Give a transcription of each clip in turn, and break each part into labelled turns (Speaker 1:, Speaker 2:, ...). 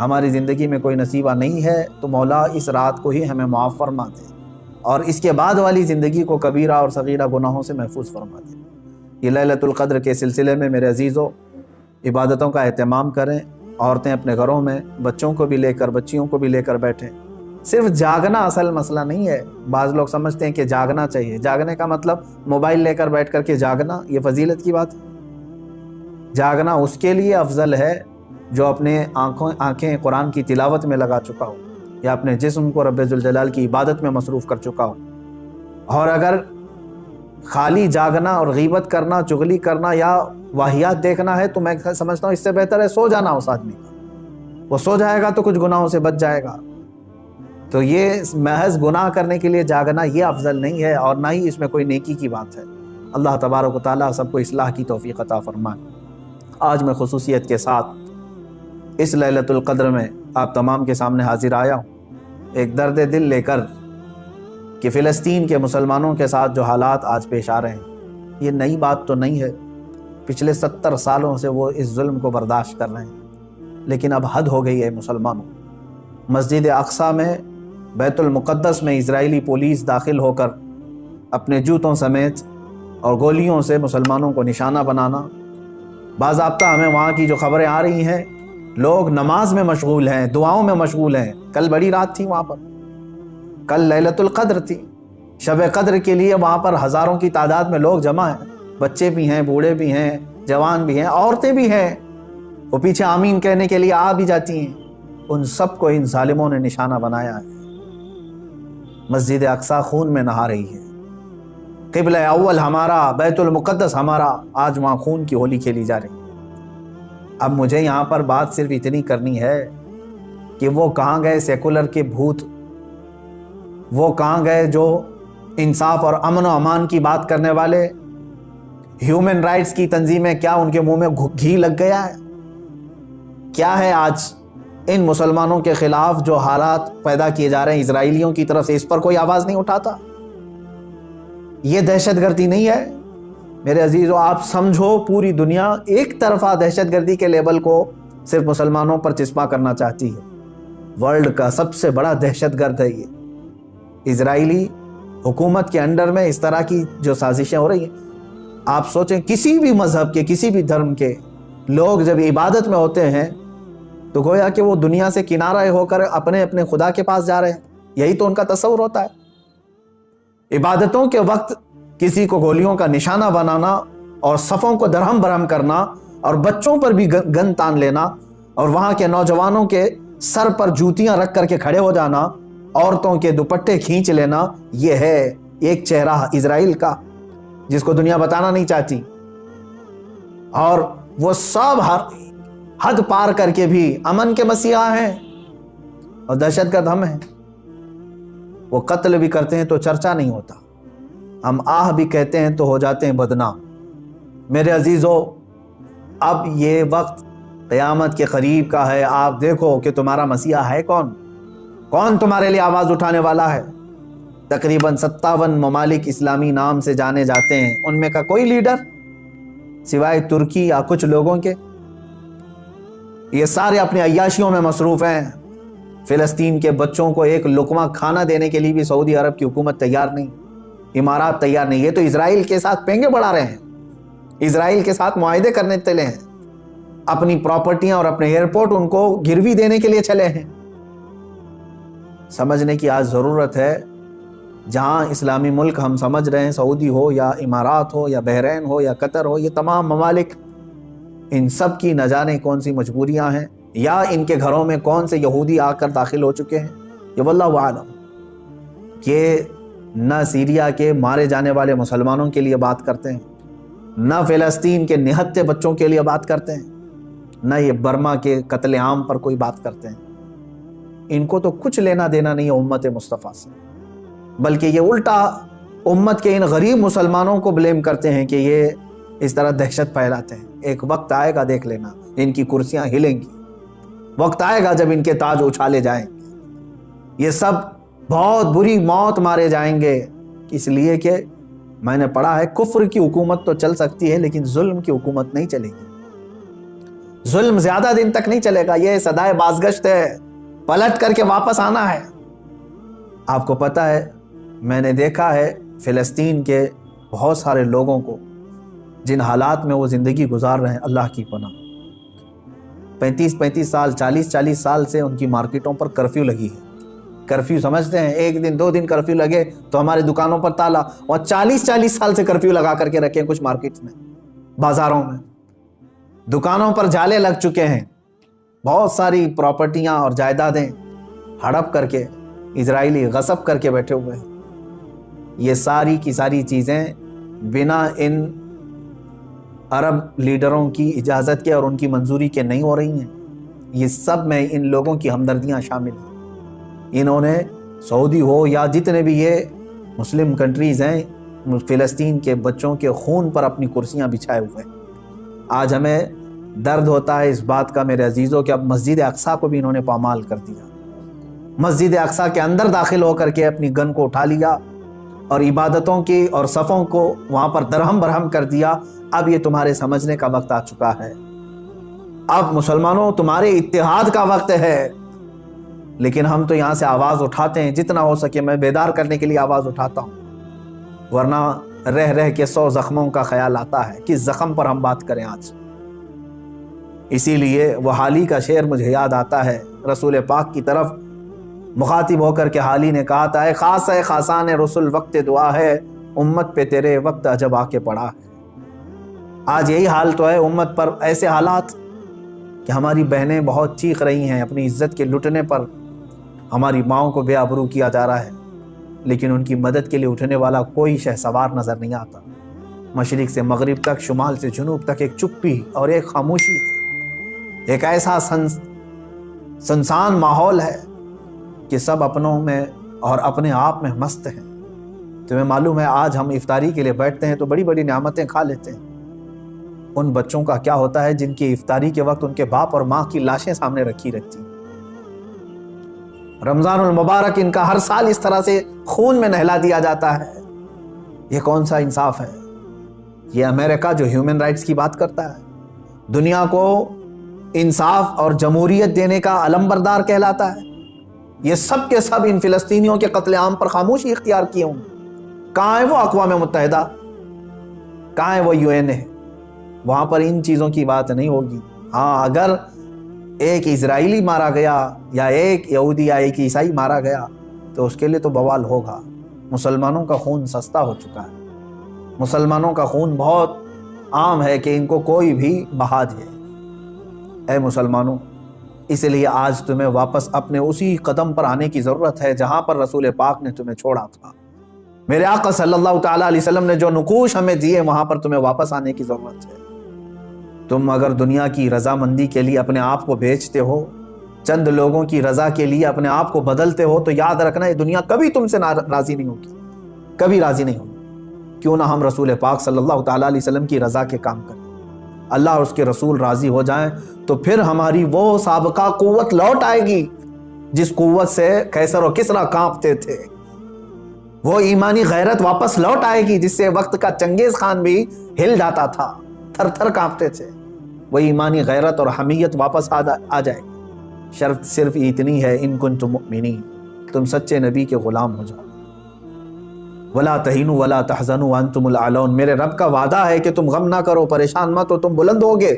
Speaker 1: ہماری زندگی میں کوئی نصیبہ نہیں ہے تو مولا اس رات کو ہی ہمیں معاف فرما دے اور اس کے بعد والی زندگی کو کبیرہ اور صغیرہ گناہوں سے محفوظ فرما دے۔ یہ لیلۃ القدر کے سلسلے میں میرے عزیزوں عبادتوں کا اہتمام کریں۔ عورتیں اپنے گھروں میں بچوں کو بھی لے کر بچیوں کو بھی لے کر بیٹھیں۔ صرف جاگنا اصل مسئلہ نہیں ہے۔ بعض لوگ سمجھتے ہیں کہ جاگنا چاہیے، جاگنے کا مطلب موبائل لے کر بیٹھ کر کے جاگنا، یہ فضیلت کی بات ہے۔ جاگنا اس کے لیے افضل ہے جو اپنے آنکھیں قرآن کی تلاوت میں لگا چکا ہو یا اپنے جسم کو رب ذوالجلال کی عبادت میں مصروف کر چکا ہو۔ اور اگر خالی جاگنا اور غیبت کرنا، چغلی کرنا یا واہیات دیکھنا ہے تو میں سمجھتا ہوں اس سے بہتر ہے سو جانا اس آدمی کا۔ وہ سو جائے گا تو کچھ گناہوں سے بچ جائے گا۔ تو یہ محض گناہ کرنے کے لیے جاگنا یہ افضل نہیں ہے اور نہ ہی اس میں کوئی نیکی کی بات ہے۔ اللہ تبارک و تعالیٰ سب کو اصلاح کی توفیق عطا فرمائے۔ آج میں خصوصیت کے ساتھ اس لیلۃ القدر میں آپ تمام کے سامنے حاضر آیا ہوں ایک درد دل لے کر کہ فلسطین کے مسلمانوں کے ساتھ جو حالات آج پیش آ رہے ہیں یہ نئی بات تو نہیں ہے۔ پچھلے 70 سالوں سے وہ اس ظلم کو برداشت کر رہے ہیں، لیکن اب حد ہو گئی ہے مسلمانوں۔ مسجد اقصیٰ میں، بیت المقدس میں اسرائیلی پولیس داخل ہو کر اپنے جوتوں سمیت اور گولیوں سے مسلمانوں کو نشانہ بنانا۔ باضابطہ ہمیں وہاں کی جو خبریں آ رہی ہیں، لوگ نماز میں مشغول ہیں، دعاؤں میں مشغول ہیں۔ کل بڑی رات تھی وہاں پر، کل لیلۃ القدر تھی، شب قدر کے لیے وہاں پر ہزاروں کی تعداد میں لوگ جمع ہیں، بچے بھی ہیں، بوڑھے بھی ہیں، جوان بھی ہیں، عورتیں بھی ہیں، وہ پیچھے آمین کہنے کے لیے آ بھی جاتی ہیں۔ ان سب کو ان ظالموں نے نشانہ بنایا ہے۔ مسجد اقصیٰ خون میں نہا رہی ہے، قبلہ اول ہمارا، بیت المقدس ہمارا، آج وہاں خون کی ہولی کھیلی جا رہی ہے۔ اب مجھے یہاں پر بات صرف اتنی کرنی ہے کہ وہ کہاں گئے سیکولر کے بھوت، وہ کہاں گئے جو انصاف اور امن و امان کی بات کرنے والے، ہیومن رائٹس کی تنظیمیں، کیا ان کے منہ میں گھی لگ گیا ہے؟ کیا ہے آج ان مسلمانوں کے خلاف جو حالات پیدا کیے جا رہے ہیں اسرائیلیوں کی طرف سے، اس پر کوئی آواز نہیں اٹھاتا؟ یہ دہشت گردی نہیں ہے میرے عزیزو؟ آپ سمجھو پوری دنیا ایک طرفہ دہشت گردی کے لیبل کو صرف مسلمانوں پر چسپاں کرنا چاہتی ہے۔ ورلڈ کا سب سے بڑا دہشت گرد ہے یہ اسرائیلی حکومت کے انڈر میں اس طرح کی جو سازشیں ہو رہی ہیں۔ آپ سوچیں کسی بھی مذہب کے، کسی بھی دھرم کے لوگ جب عبادت میں ہوتے ہیں تو گویا کہ وہ دنیا سے کنارہ ہو کر اپنے اپنے خدا کے پاس جا رہے ہیں، یہی تو ان کا تصور ہوتا ہے۔ عبادتوں کے وقت کسی کو گولیوں کا نشانہ بنانا اور صفوں کو درہم برہم کرنا اور بچوں پر بھی گن تان لینا اور وہاں کے نوجوانوں کے سر پر جوتیاں رکھ کر کے کھڑے ہو جانا، عورتوں کے دوپٹے کھینچ لینا، یہ ہے ایک چہرہ اسرائیل کا جس کو دنیا بتانا نہیں چاہتی۔ اور وہ سب حد پار کر کے بھی امن کے مسیحا ہیں اور دہشت گرد ہم ہیں۔ وہ قتل بھی کرتے ہیں تو چرچا نہیں ہوتا، ہم آہ بھی کہتے ہیں تو ہو جاتے ہیں بدنام۔ میرے عزیزو، اب یہ وقت قیامت کے قریب کا ہے۔ آپ دیکھو کہ تمہارا مسیحا ہے کون تمہارے لیے آواز اٹھانے والا ہے؟ تقریباً 57 ممالک اسلامی نام سے جانے جاتے ہیں، ان میں کا کوئی لیڈر سوائے ترکی یا کچھ لوگوں کے؟ یہ سارے اپنے عیاشیوں میں مصروف ہیں۔ فلسطین کے بچوں کو ایک لقمہ کھانا دینے کے لیے بھی سعودی عرب کی حکومت تیار نہیں، امارات تیار نہیں۔ یہ تو اسرائیل کے ساتھ پینگے بڑھا رہے ہیں، اسرائیل کے ساتھ معاہدے کرنے چلے ہیں، اپنی پراپرٹیاں اور اپنے ایئرپورٹ ان کو گروی دینے کے لیے چلے ہیں۔ سمجھنے کی آج ضرورت ہے، جہاں اسلامی ملک ہم سمجھ رہے ہیں، سعودی ہو یا امارات ہو یا بحرین ہو یا قطر ہو، یہ تمام ممالک، ان سب کی نہ جانے کون سی مجبوریاں ہیں یا ان کے گھروں میں کون سے یہودی آ کر داخل ہو چکے ہیں، یہ واللہ اعلم۔ کہ نہ سیریا کے مارے جانے والے مسلمانوں کے لیے بات کرتے ہیں، نہ فلسطین کے نہتے بچوں کے لیے بات کرتے ہیں، نہ یہ برما کے قتل عام پر کوئی بات کرتے ہیں۔ ان کو تو کچھ لینا دینا نہیں ہے امت مصطفیٰ سے، بلکہ یہ الٹا امت کے ان غریب مسلمانوں کو بلیم کرتے ہیں کہ یہ اس طرح دہشت پھیلاتے ہیں۔ ایک وقت آئے گا، دیکھ لینا، ان کی کرسیاں ہلیں گی، وقت آئے گا جب ان کے تاج اچھالے جائیں گے، یہ سب بہت بری موت مارے جائیں گے، اس لیے کہ میں نے پڑھا ہے کفر کی حکومت تو چل سکتی ہے لیکن ظلم کی حکومت نہیں چلے گی۔ ظلم زیادہ دن تک نہیں چلے گا، یہ صدائے بازگشت ہے، پلٹ کر کے واپس آنا ہے۔ آپ کو پتہ ہے، میں نے دیکھا ہے فلسطین کے بہت سارے لوگوں کو جن حالات میں وہ زندگی گزار رہے ہیں، اللہ کی پناہ، 35 سال 40 سال سے ان کی مارکیٹوں پر کرفیو لگی ہے۔ کرفیو سمجھتے ہیں، ایک دن 2 دن کرفیو لگے تو ہماری دکانوں پر تالا، اور 40 سال سے کرفیو لگا کر کے رکھے ہیں کچھ مارکیٹس میں، بازاروں میں، دکانوں پر جالے لگ چکے ہیں، بہت ساری پراپرٹیاں اور جائیدادیں ہڑپ کر کے اسرائیلی غصب کر کے بیٹھے ہوئے ہیں۔ یہ ساری کی ساری چیزیں بنا ان عرب لیڈروں کی اجازت کے اور ان کی منظوری کے نہیں ہو رہی ہیں۔ یہ سب میں ان لوگوں کی ہمدردیاں شامل ہیں۔ انہوں نے سعودی ہو یا جتنے بھی یہ مسلم کنٹریز ہیں، فلسطین کے بچوں کے خون پر اپنی کرسیاں بچھائے ہوئے ہیں۔ آج ہمیں درد ہوتا ہے اس بات کا میرے عزیزوں کہ اب مسجد اقصیٰ کو بھی انہوں نے پامال کر دیا۔ مسجد اقصیٰ کے اندر داخل ہو کر کے اپنی گن کو اٹھا لیا اور عبادتوں کی اور صفوں کو وہاں پر درہم برہم کر دیا۔ اب یہ تمہارے سمجھنے کا وقت آ چکا ہے، اب مسلمانوں تمہارے اتحاد کا وقت ہے۔ لیکن ہم تو یہاں سے آواز اٹھاتے ہیں، جتنا ہو سکے میں بیدار کرنے کے لیے آواز اٹھاتا ہوں، ورنہ رہ رہ کے 100 زخموں کا خیال آتا ہے، کس زخم پر ہم بات کریں آج۔ اسی لیے وہ حالی کا شعر مجھے یاد آتا ہے، رسول پاک کی طرف مخاطب ہو کر کے حالی نے کہا تھا، خاص ہے خاصان رسول وقت دعا ہے، امت پہ تیرے وقت عجب آ کے پڑا ہے۔ آج یہی حال تو ہے امت پر، ایسے حالات کہ ہماری بہنیں بہت چیخ رہی ہیں اپنی عزت کے لٹنے پر، ہماری ماؤں کو بے آبرو کیا جا رہا ہے، لیکن ان کی مدد کے لیے اٹھنے والا کوئی شہسوار نظر نہیں آتا۔ مشرق سے مغرب تک، شمال سے جنوب تک ایک چپی اور ایک خاموشی ہے، ایک ایسا سنسان ماحول ہے کہ سب اپنوں میں اور اپنے آپ میں مست ہیں۔ تمہیں معلوم ہے آج ہم افطاری کے لیے بیٹھتے ہیں تو بڑی بڑی نعمتیں کھا لیتے ہیں، ان بچوں کا کیا ہوتا ہے جن کی افطاری کے وقت ان کے باپ اور ماں کی لاشیں سامنے رکھی رہتی ہیں۔ رمضان المبارک ان کا ہر سال اس طرح سے خون میں نہلا دیا جاتا ہے، یہ کون سا انصاف ہے؟ یہ امریکہ جو ہیومن رائٹس کی بات کرتا ہے، دنیا کو انصاف اور جمہوریت دینے کا علمبردار کہلاتا ہے، یہ سب کے سب ان فلسطینیوں کے قتل عام پر خاموشی اختیار کیے ہوں۔ کہاں ہے وہ اقوام متحدہ؟ کہاں ہے وہ UN ہے؟ وہاں پر ان چیزوں کی بات نہیں ہوگی۔ ہاں، اگر ایک اسرائیلی مارا گیا یا ایک یہودی یا ایک عیسائی مارا گیا تو اس کے لیے تو بوال ہوگا۔ مسلمانوں کا خون سستا ہو چکا ہے، مسلمانوں کا خون بہت عام ہے کہ ان کو کوئی بھی بہا دے۔ اے مسلمانوں، اس لیے آج تمہیں واپس اپنے اسی قدم پر آنے کی ضرورت ہے جہاں پر رسول پاک نے تمہیں چھوڑا تھا۔ میرے آقا صلی اللہ تعالیٰ علیہ وسلم نے جو نقوش ہمیں دیے وہاں پر تمہیں واپس آنے کی ضرورت ہے۔ تم اگر دنیا کی رضامندی کے لیے اپنے آپ کو بیچتے ہو، چند لوگوں کی رضا کے لیے اپنے آپ کو بدلتے ہو، تو یاد رکھنا یہ دنیا کبھی تم سے راضی نہیں ہوگی، کبھی راضی نہیں ہوگی۔ کیوں نہ ہم رسول پاک صلی اللہ تعالیٰ علیہ وسلم کی رضا کے کام کریں، اللہ اور اس کے رسول راضی ہو جائیں تو پھر ہماری وہ سابقہ قوت لوٹ آئے گی جس قوت سے قیصر و کسریٰ کانپتے تھے، وہ ایمانی غیرت واپس لوٹ آئے گی جس سے وقت کا چنگیز خان بھی ہل جاتا تھا، تھر تھر کانپتے تھے۔ وہ ایمانی غیرت اور حمیت واپس آ جائے گی۔ شرط صرف اتنی ہے، ان کنتم مؤمنین، تم سچے نبی کے غلام ہو جاؤ۔ ولا تہینوا ولا تحزنوا وانتم الاعلون، میرے رب کا وعدہ ہے کہ تم غم نہ کرو، پریشان مت ہو، تم بلند ہوگے،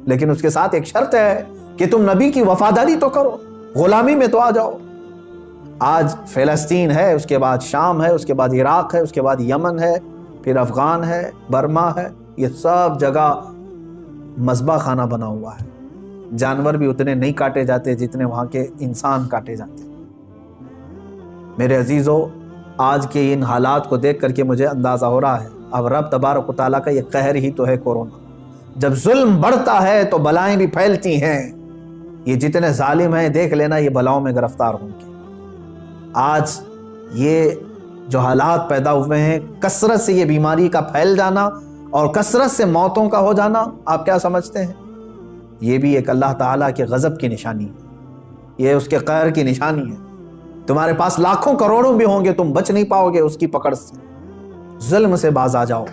Speaker 1: لیکن اس کے ساتھ ایک شرط ہے کہ تم نبی کی وفاداری تو کرو، غلامی میں تو آ جاؤ۔ آج فلسطین ہے، اس کے بعد شام ہے، اس کے بعد عراق ہے، اس کے بعد یمن ہے، پھر افغان ہے، برما ہے، یہ سب جگہ مذبح خانہ بنا ہوا ہے۔ جانور بھی اتنے نہیں کاٹے جاتے جتنے وہاں کے انسان کاٹے جاتے۔ میرے عزیزو، آج کے ان حالات کو دیکھ کر کے مجھے اندازہ ہو رہا ہے اب رب تبارک و تعالیٰ کا یہ قہر ہی تو ہے کورونا۔ جب ظلم بڑھتا ہے تو بلائیں بھی پھیلتی ہیں، یہ جتنے ظالم ہیں دیکھ لینا یہ بلاؤں میں گرفتار ہوں گے۔ آج یہ جو حالات پیدا ہوئے ہیں، کثرت سے یہ بیماری کا پھیل جانا اور کثرت سے موتوں کا ہو جانا، آپ کیا سمجھتے ہیں؟ یہ بھی ایک اللہ تعالیٰ کے غضب کی نشانی ہے، یہ اس کے قہر کی نشانی ہے۔ تمہارے پاس لاکھوں کروڑوں بھی ہوں گے، تم بچ نہیں پاؤ گے اس کی پکڑ سے۔ ظلم سے باز آ جاؤ،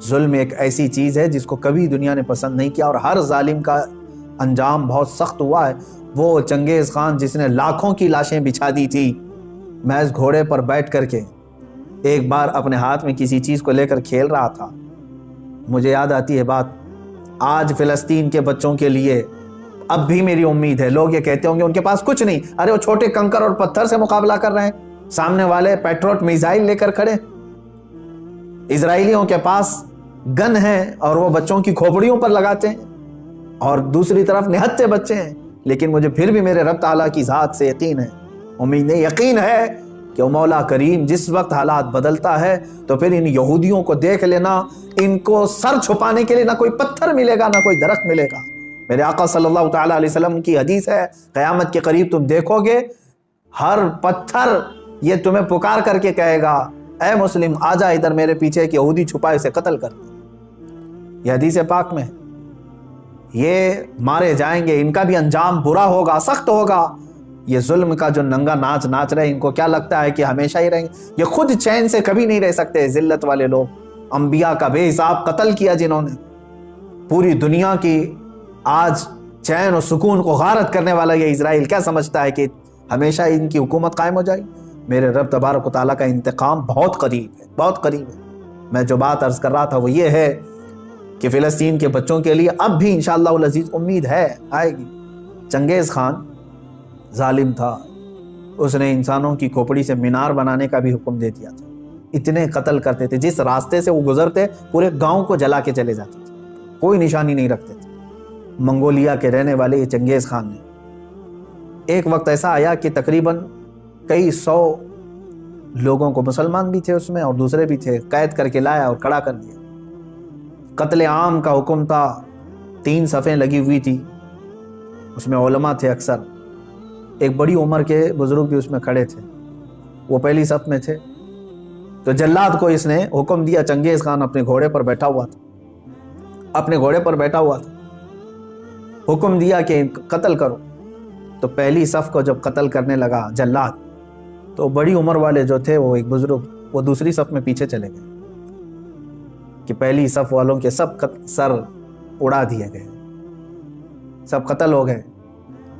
Speaker 1: ظلم ایک ایسی چیز ہے جس کو کبھی دنیا نے پسند نہیں کیا، اور ہر ظالم کا انجام بہت سخت ہوا ہے۔ وہ چنگیز خان جس نے لاکھوں کی لاشیں بچھا دی تھی محض گھوڑے پر بیٹھ کر کے، ایک بار اپنے ہاتھ میں کسی چیز کو لے کر کھیل رہا تھا۔ مجھے یاد آتی ہے بات، آج فلسطین کے بچوں کے لیے اب بھی میری امید ہے۔ لوگ یہ کہتے ہوں گے ان کے پاس کچھ نہیں، ارے وہ چھوٹے کنکر اور پتھر سے مقابلہ کر رہے ہیں، سامنے والے پیٹروٹ میزائل لے کر کھڑے۔ اسرائیلیوں کے پاس گن ہے اور وہ بچوں کی کھوپڑیوں پر لگاتے ہیں، اور دوسری طرف نہتے بچے ہیں، لیکن مجھے پھر بھی میرے رب تعالیٰ کی ذات سے یقین ہے، امید نہیں یقین ہے کہ وہ مولا کریم جس وقت حالات بدلتا ہے تو پھر ان یہودیوں کو دیکھ لینا، ان کو سر چھپانے کے لیے نہ کوئی پتھر ملے گا نہ کوئی درخت ملے گا۔ میرے آقا صلی اللہ تعالیٰ علیہ وسلم کی حدیث ہے، قیامت کے قریب تم دیکھو گے ہر پتھر یہ تمہیں پکار کر کے کہے گا، اے مسلم آجا ادھر میرے پیچھے، کہ یہودی چھپائے اسے قتل کر۔ یہ حدیث پاک میں ہے، یہ مارے جائیں گے، ان کا بھی انجام برا ہوگا، سخت ہوگا۔ یہ ظلم کا جو ننگا ناچ ناچ رہے ہیں، ان کو کیا لگتا ہے کہ ہمیشہ ہی رہیں گے؟ یہ خود چین سے کبھی نہیں رہ سکتے، ذلت والے لوگ، انبیاء کا بے حساب قتل کیا جنہوں نے، پوری دنیا کی آج چین و سکون کو غارت کرنے والا یہ اسرائیل کیا سمجھتا ہے کہ ہمیشہ ان کی حکومت قائم ہو جائے؟ میرے رب تبارک و تعالیٰ کا انتقام بہت قریب ہے، بہت قریب ہے۔ میں جو بات عرض کر رہا تھا وہ یہ ہے کہ فلسطین کے بچوں کے لیے اب بھی انشاءاللہ العزیز امید ہے، آئے گی۔ چنگیز خان ظالم تھا، اس نے انسانوں کی کھوپڑی سے مینار بنانے کا بھی حکم دے دیا تھا۔ اتنے قتل کرتے تھے، جس راستے سے وہ گزرتے پورے گاؤں کو جلا کے چلے جاتے تھے، کوئی نشانی نہیں رکھتے تھے۔ منگولیا کے رہنے والے یہ چنگیز خان نے ایک وقت ایسا آیا کہ تقریباً کئی 100 لوگوں کو، مسلمان بھی تھے اس میں اور دوسرے بھی تھے، قید کر کے لایا اور کھڑا کر دیا۔ قتل عام کا حکم تھا، 3 صفیں لگی ہوئی تھی، اس میں علماء تھے اکثر، ایک بڑی عمر کے بزرگ بھی اس میں کھڑے تھے، وہ پہلی صف میں تھے۔ تو جلاد کو اس نے حکم دیا، چنگیز خان اپنے گھوڑے پر بیٹھا ہوا تھا، حکم دیا کہ قتل کرو۔ تو پہلی صف کو جب قتل کرنے لگا جلاد، تو بڑی عمر والے جو تھے، وہ ایک بزرگ، وہ دوسری صف میں پیچھے چلے گئے کہ پہلی صف والوں کے سب سر اڑا دیے گئے، سب قتل ہو گئے۔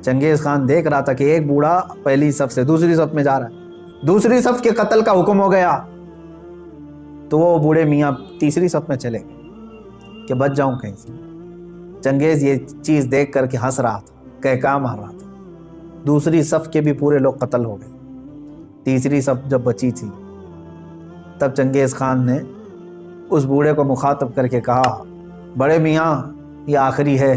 Speaker 1: چنگیز خان دیکھ رہا تھا کہ ایک بوڑھا پہلی صف سے دوسری صف میں جا رہا ہے، دوسری صف کے قتل کا حکم ہو گیا، تو وہ بوڑھے میاں تیسری صف میں چلے گئے کہ بچ جاؤں کہیں سے۔ چنگیز یہ چیز دیکھ کر کے ہنس رہا تھا، کہکا مار رہا تھا، دوسری صف کے بھی پورے لوگ قتل ہو گئے، تیسری صف جب بچی تھی تب چنگیز خان نے اس بوڑھے کو مخاطب کر کے کہا، بڑے میاں یہ آخری ہے،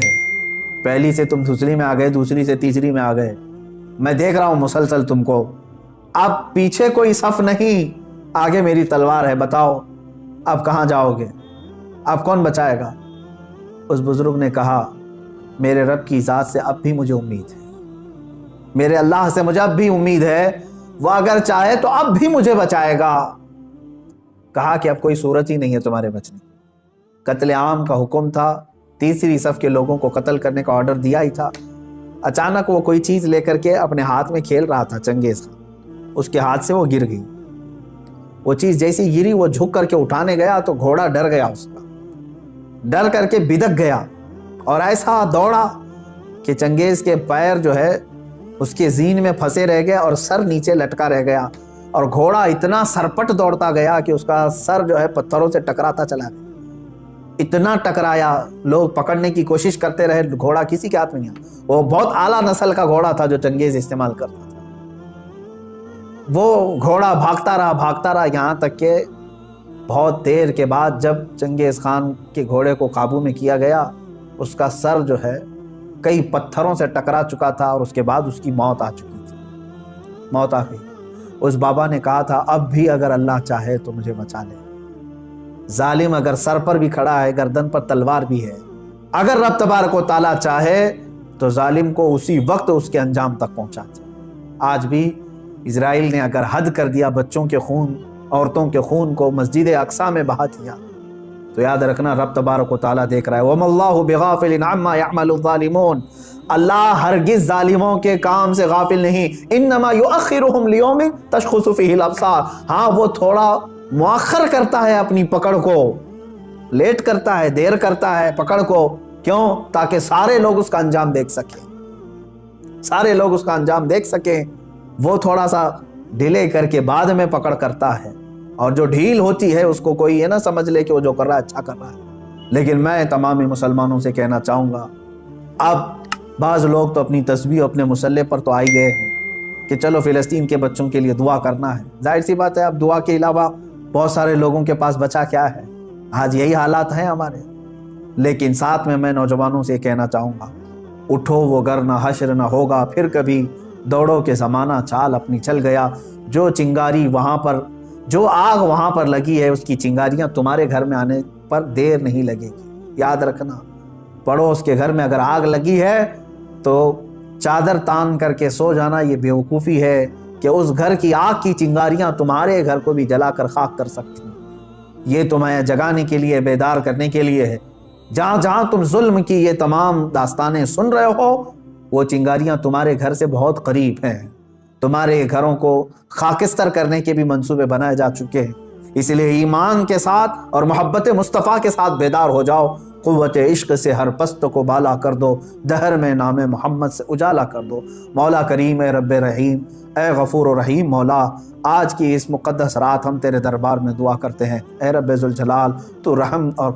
Speaker 1: پہلی سے تم دوسری میں آ گئے، دوسری سے تیسری میں آ گئے، میں دیکھ رہا ہوں مسلسل تم کو، اب پیچھے کوئی صف نہیں، آگے میری تلوار ہے، بتاؤ اب کہاں جاؤ گے، اب کون بچائے گا؟ اس بزرگ نے کہا، میرے رب کی ذات سے اب بھی مجھے امید ہے، میرے اللہ سے مجھے اب بھی امید ہے، وہ اگر چاہے تو اب بھی مجھے بچائے گا۔ کہا کہ اب کوئی صورت ہی نہیں ہے تمہارے بچنے، قتل عام کا حکم تھا، تیسری صف کے لوگوں کو قتل کرنے کا آرڈر دیا ہی تھا۔ اچانک وہ کوئی چیز لے کر کے اپنے ہاتھ میں کھیل رہا تھا چنگیز خان، اس کے ہاتھ سے وہ گر گئی، وہ چیز جیسی گری وہ جھک کر کے اٹھانے گیا تو گھوڑا ڈر گیا، اس کا ڈر کر کے بدک گیا اور ایسا دوڑا کہ چنگیز کے پیر جو ہے اس کے زین میں پھنسے رہ گئے اور سر نیچے لٹکا رہ گیا، اور گھوڑا اتنا سرپٹ دوڑتا گیا کہ اس کا سر جو ہے پتھروں سے ٹکراتا چلا گیا، اتنا ٹکرایا، لوگ پکڑنے کی کوشش کرتے رہے، گھوڑا کسی کے ہاتھ میں نہیں آیا۔ وہ بہت اعلیٰ نسل کا گھوڑا تھا جو چنگیز استعمال کرتا تھا۔ وہ گھوڑا بھاگتا رہا یہاں تک کہ بہت دیر کے بعد جب چنگیز خان کے گھوڑے کو قابو میں کیا گیا، اس کا سر جو ہے کئی پتھروں سے ٹکرا چکا تھا، اور اس کے بعد اس کی موت آ چکی تھی، موت آ گئی۔ اس بابا نے کہا تھا، اب بھی اگر اللہ چاہے تو مجھے بچا لے، ظالم اگر سر پر بھی کھڑا ہے، گردن پر تلوار بھی ہے، اگر رب تبارک و تعالیٰ چاہے تو ظالم کو اسی وقت اس کے انجام تک پہنچا دے۔ آج بھی اسرائیل نے اگر حد کر دیا، بچوں کے خون، عورتوں کے خون کو مسجد اقصی میں بہا دیا، تو یاد رکھنا رب تبارک و تعالیٰ دیکھ رہا ہے۔ وَمَا اللَّهُ بِغَافِلٍ عَمَّا يَعْمَلُ الظَّالِمُونَ، اللہ ہرگز ظالموں کے کام سے غافل نہیں۔ انما یؤخرهم لیوم تشخص فیہ الابصار، ہاں وہ تھوڑا مؤخر کرتا ہے اپنی پکڑ کو، لیٹ کرتا ہے، دیر کرتا ہے پکڑ کو، کیوں؟ تاکہ سارے لوگ اس کا انجام دیکھ سکیں، سارے لوگ اس کا انجام دیکھ سکیں۔ وہ تھوڑا سا ڈیلے کر کے بعد میں پکڑ کرتا ہے، اور جو ڈھیل ہوتی ہے اس کو کوئی یہ نہ سمجھ لے کہ وہ جو کر رہا ہے اچھا کر رہا ہے۔ لیکن میں تمامی مسلمانوں سے کہنا چاہوں گا، اب بعض لوگ تو اپنی تسبیح اپنے مسلح پر تو آئی گئے ہیں کہ چلو فلسطین کے بچوں کے لیے دعا کرنا ہے۔ ظاہر سی بات ہے، اب دعا کے علاوہ بہت سارے لوگوں کے پاس بچا کیا ہے؟ آج یہی حالات ہیں ہمارے۔ لیکن ساتھ میں نوجوانوں سے کہنا چاہوں گا، اٹھو وہ گر نہ حشر نہ ہوگا پھر کبھی، دوڑو کہ زمانہ چال اپنی چل گیا۔ جو چنگاری وہاں پر، جو آگ وہاں پر لگی ہے، اس کی چنگاریاں تمہارے گھر میں آنے پر دیر نہیں لگے گی، یاد رکھنا۔ پڑوس کے گھر میں اگر آگ لگی ہے تو چادر تان کر کے سو جانا یہ بیوقوفی ہے کہ اس گھر کی آگ کی چنگاریاں تمہارے گھر کو بھی جلا کر خاک کر سکتی ہیں۔ یہ تمہیں جگانے کے لیے، بیدار کرنے کے لیے ہے۔ جہاں جہاں تم ظلم کی یہ تمام داستانیں سن رہے ہو، وہ چنگاریاں تمہارے گھر سے بہت قریب ہیں، تمہارے گھروں کو خاکستر کرنے کے بھی منصوبے بنائے جا چکے ہیں۔ اس لیے ایمان کے ساتھ اور محبت مصطفیٰ کے ساتھ بیدار ہو جاؤ، قوت عشق سے ہر پست کو بالا کر دو، دہر میں نام محمد سے اجالا کر دو۔ مولا کریم اے رب رحیم، اے غفور و رحیم مولا، آج کی اس مقدس رات ہم تیرے دربار میں دعا کرتے ہیں، اے رب ذوالجلال تو رحم اور